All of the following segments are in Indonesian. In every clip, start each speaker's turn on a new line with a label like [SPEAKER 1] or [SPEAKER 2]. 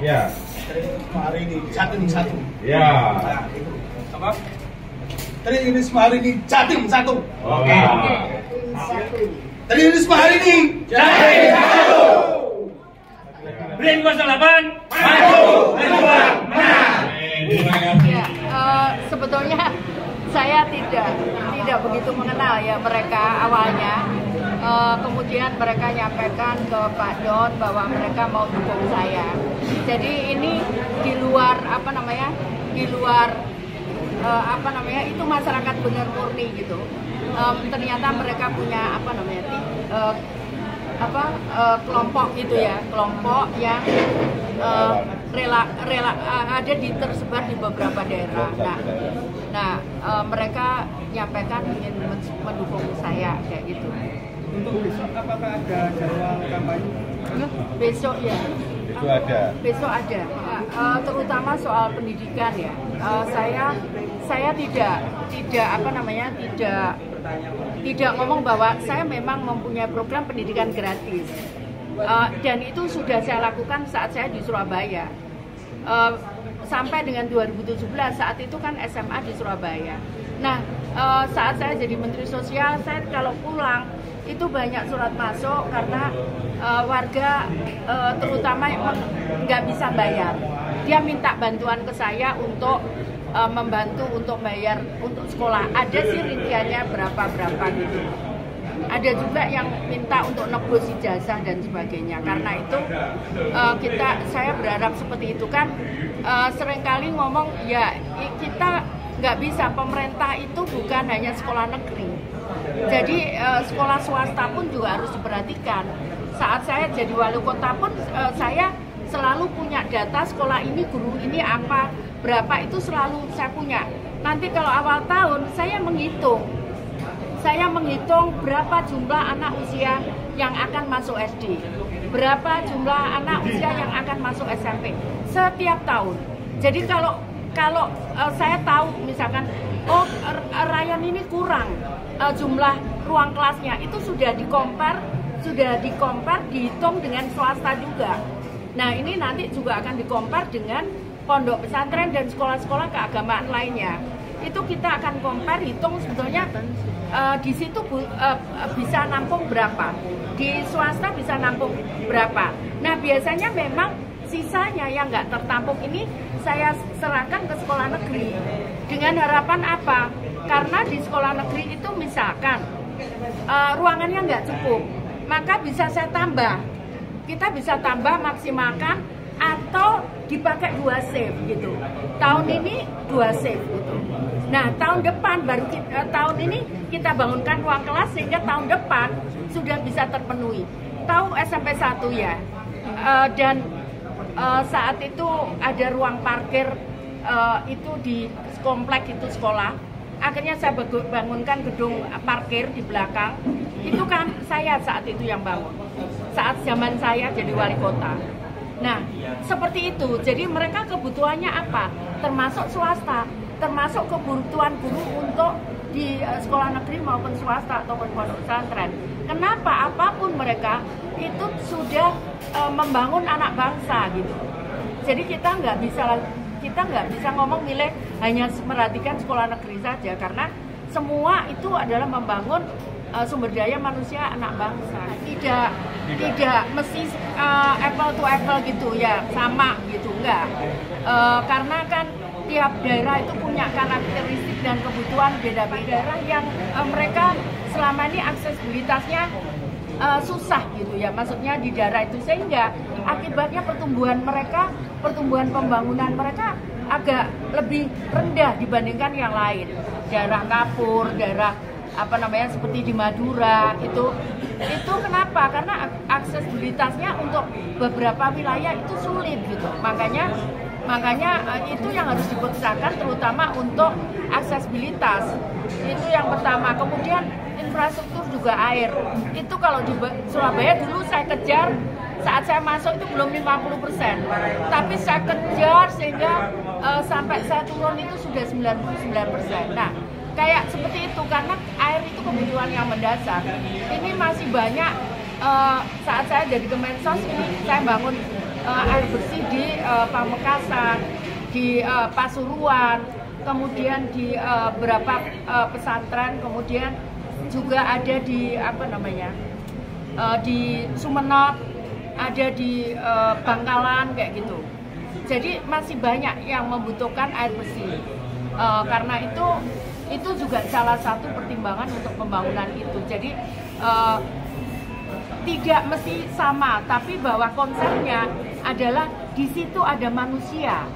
[SPEAKER 1] Ya.
[SPEAKER 2] Hari ini satu.
[SPEAKER 1] Ya.
[SPEAKER 2] Nah, itu apa? Tririsma hari ini Jatim satu.
[SPEAKER 1] Oke.
[SPEAKER 2] Tririsma hari ini
[SPEAKER 1] Jatim satu.
[SPEAKER 3] BRIN 08
[SPEAKER 1] Maju, berjuang, menang. Terima kasih.
[SPEAKER 4] Ya, sebetulnya saya tidak begitu mengenal ya mereka awalnya. Kemudian mereka nyampaikan ke Pak Don bahwa mereka mau dukung saya. Jadi ini di luar itu masyarakat benar murni gitu. Ternyata mereka punya kelompok gitu ya, kelompok yang rela tersebar di beberapa daerah. Nah, mereka nyampaikan ingin mendukung saya kayak gitu.
[SPEAKER 5] Untuk besok apakah ada jadwal kampanye?
[SPEAKER 4] Besok ya.
[SPEAKER 1] Itu ada.
[SPEAKER 4] Besok ada, terutama soal pendidikan ya. Saya tidak ngomong bahwa saya memang mempunyai program pendidikan gratis, dan itu sudah saya lakukan saat saya di Surabaya. Sampai dengan 2017 saat itu kan SMA di Surabaya. Nah, saat saya jadi Menteri Sosial, saya kalau pulang itu banyak surat masuk karena warga terutama nggak bisa bayar. Dia minta bantuan ke saya untuk membantu untuk bayar untuk sekolah. Ada sih rinciannya berapa gitu. Ada juga yang minta untuk nebus ijazah dan sebagainya. Karena itu saya berharap seperti itu kan. Seringkali ngomong ya kita nggak bisa, pemerintah itu bukan hanya sekolah negeri. Jadi sekolah swasta pun juga harus diperhatikan. Saat saya jadi wali kota pun saya selalu punya data sekolah ini, guru ini apa, berapa, itu selalu saya punya. Nanti kalau awal tahun saya menghitung berapa jumlah anak usia yang akan masuk SD, berapa jumlah anak usia yang akan masuk SMP setiap tahun. Jadi kalau saya tahu misalkan rayon ini kurang jumlah ruang kelasnya, itu sudah dikompar dihitung dengan swasta juga. Nah, ini nanti juga akan dikompar dengan pondok pesantren dan sekolah-sekolah keagamaan lainnya. Itu kita akan compare, hitung sebetulnya di situ bisa nampung berapa, di swasta bisa nampung berapa. Nah, biasanya memang sisanya yang nggak tertampung ini saya serahkan ke sekolah negeri dengan harapan apa? Karena di sekolah negeri itu misalkan ruangannya nggak cukup, maka bisa saya tambah. Kita bisa tambah, maksimalkan, atau dipakai 2 shift gitu. Tahun ini 2 shift gitu. Nah, tahun depan tahun ini kita bangunkan ruang kelas sehingga tahun depan sudah bisa terpenuhi. Tahu SMP 1 ya. Dan saat itu ada ruang parkir itu di komplek itu sekolah. Akhirnya saya bangunkan gedung parkir di belakang. Itu kan saya saat itu yang bangun. Saat zaman saya jadi wali kota. Nah, seperti itu. Jadi mereka kebutuhannya apa? Termasuk swasta, termasuk kebutuhan guru untuk di sekolah negeri maupun swasta ataupun pondok pesantren. Kenapa? Apapun mereka itu sudah membangun anak bangsa gitu. Jadi kita nggak bisa ngomong milih hanya merhatikan sekolah negeri saja, karena semua itu adalah membangun sumber daya manusia anak bangsa. Tidak mesti apple to apple gitu ya, sama gitu, enggak. Karena kan tiap daerah itu punya karakteristik dan kebutuhan beda-beda yang mereka selama ini aksesibilitasnya susah gitu ya, maksudnya di daerah itu, sehingga akibatnya pertumbuhan pembangunan mereka agak lebih rendah dibandingkan yang lain. Daerah Kapur, daerah seperti di Madura itu kenapa? Karena aksesibilitasnya untuk beberapa wilayah itu sulit gitu. Makanya itu yang harus dipaksakan, terutama untuk aksesibilitas. Itu yang pertama. Kemudian infrastruktur juga air. Itu kalau di Surabaya dulu saya kejar, saat saya masuk itu belum 50%. Tapi saya kejar sehingga sampai saya turun itu sudah 99%. Nah, kayak seperti itu, karena air itu kebutuhan yang mendasar. Ini masih banyak. Saat saya jadi Kemensos ini saya bangun air bersih di Pamekasan, di Pasuruan, kemudian di beberapa pesantren, kemudian juga ada di di Sumenep, ada di Bangkalan kayak gitu. Jadi masih banyak yang membutuhkan air bersih. Karena itu juga salah satu pertimbangan untuk pembangunan itu. Jadi tidak mesti sama, tapi bahwa konsepnya adalah di situ ada manusia.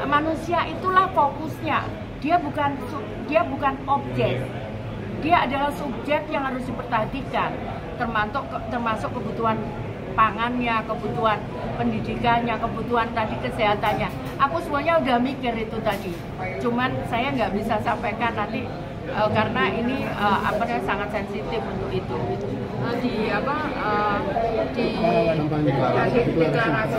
[SPEAKER 4] Manusia itulah fokusnya. Dia bukan objek. Dia adalah subjek yang harus diperhatikan, termasuk kebutuhan pangannya, kebutuhan pendidikannya, kebutuhan tadi kesehatannya. Aku semuanya udah mikir itu tadi. Cuman saya nggak bisa sampaikan nanti karena ini sangat sensitif untuk itu. Di deklarasi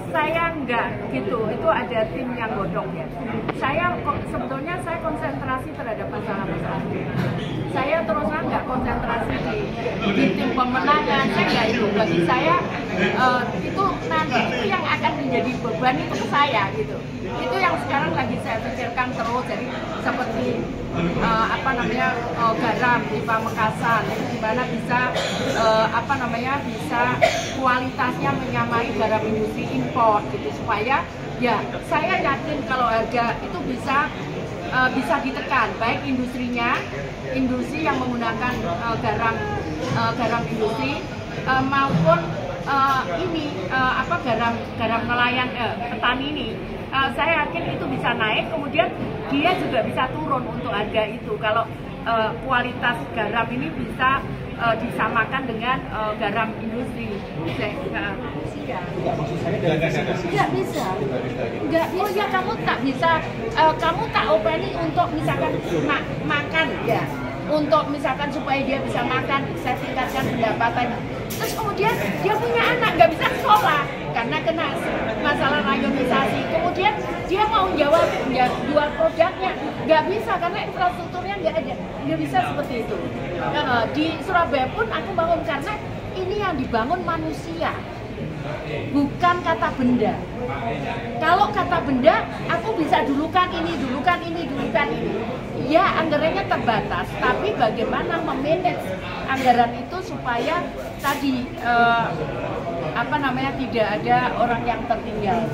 [SPEAKER 4] saya enggak gitu, itu ada tim yang godong ya. Sebetulnya saya konsentrasi terhadap masalah-masalah. Saya terus terang nggak konsentrasi di tim pemenangan, saya nggak itu. Bagi saya itu nanti itu yang akan menjadi beban itu ke saya gitu. Itu yang sekarang lagi saya pikirkan terus. Jadi seperti garam di Pamekasan, gimana bisa bisa kualitasnya menyamai garam industri impor gitu, supaya ya saya yakin kalau harga itu bisa ditekan, baik industrinya, industri yang menggunakan garam industri maupun garam nelayan petani ini. Saya yakin itu bisa naik, kemudian dia juga bisa turun untuk harga itu kalau kualitas garam ini bisa disamakan dengan garam industri. Nggak bisa. Oh ya, kamu tak bisa. Kamu tak openi untuk misalkan makan ya. Untuk misalkan supaya dia bisa makan, saya tingkatkan pendapatannya. Terus kemudian dia punya anak, nggak bisa sekolah karena kena masalah rayonisasi. Kemudian dia mau jual produknya, nggak bisa karena infrastrukturnya nggak ada. Nggak bisa seperti itu. Di Surabaya pun aku bangun karena ini yang dibangun manusia, bukan kata benda. Kalau kata benda, aku bisa dulukan ini. Ya, anggarannya terbatas, tapi bagaimana memanage anggaran itu supaya tadi tidak ada orang yang tertinggal.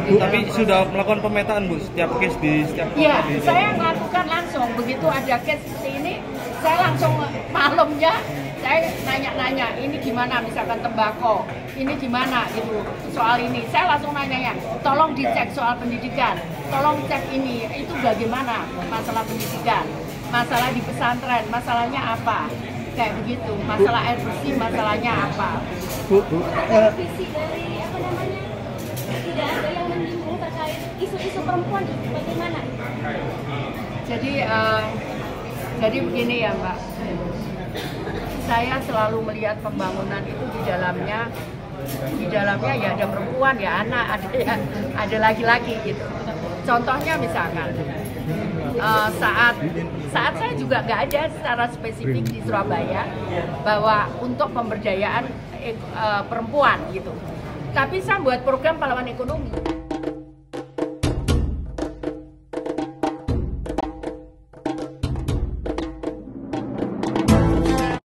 [SPEAKER 5] Bu, tapi sudah melakukan pemetaan Bu setiap case di setiap kota?
[SPEAKER 4] Ya, saya melakukan langsung. Begitu ada case seperti ini, saya langsung malamnya saya nanya-nanya, ini gimana misalkan tembakau, ini gimana gitu, soal ini. Saya langsung nanya, tolong dicek soal pendidikan, tolong cek ini, itu bagaimana masalah pendidikan, masalah di pesantren, masalahnya apa, kayak begitu, masalah air bersih, masalahnya apa.
[SPEAKER 6] Visi dari tidak ada yang menyinggung terkait isu-isu perempuan itu bagaimana?
[SPEAKER 4] Jadi begini ya Mbak, saya selalu melihat pembangunan itu di dalamnya ya ada perempuan, ya anak, ada laki-laki gitu. Contohnya misalkan saat saya juga nggak ada secara spesifik di Surabaya bahwa untuk pemberdayaan perempuan gitu. Tapi saya buat program pahlawan ekonomi.